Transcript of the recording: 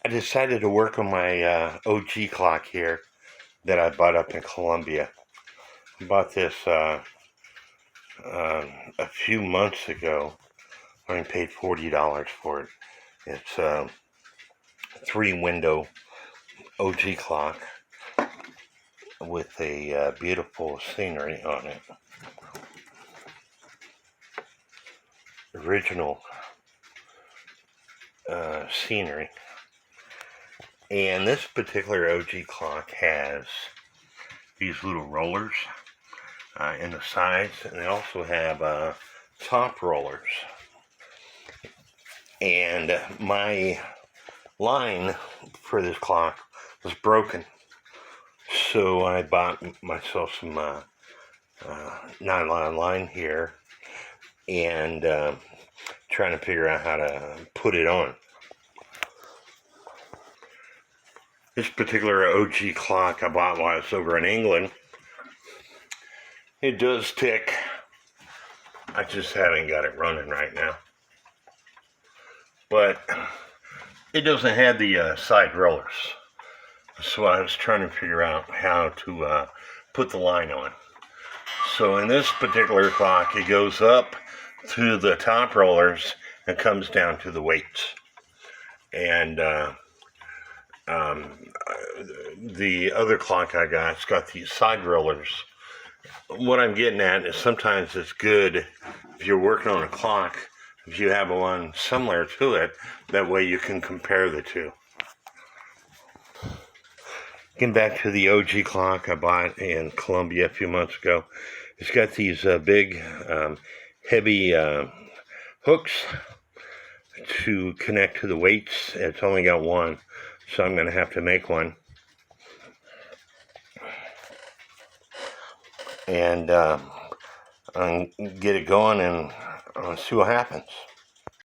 I decided to work on my OG clock here that I bought up in Colombia. I bought this a few months ago. I only paid $40 for it. It's a 3-window OG clock with a beautiful scenery on it. Original scenery. And this particular OG clock has these little rollers in the sides, and they also have top rollers. And my line for this clock was broken, so I bought myself some nylon line here, and trying to figure out how to put it on. This particular OG clock I bought while I was over in England. It does tick. I just haven't got it running right now. But it doesn't have the side rollers. So I was trying to figure out how to put the line on. So in this particular clock, it goes up to the top rollers and comes down to the weights. And the other clock I got's got these side rollers. What I'm getting at is sometimes it's good if you're working on a clock, if you have one similar to it, that way you can compare the two. Getting back to the OG clock I bought in Colombia a few months ago, it's got these big, heavy hooks to connect to the weights. It's only got one, so I'm going to have to make one. And get it going and see what happens.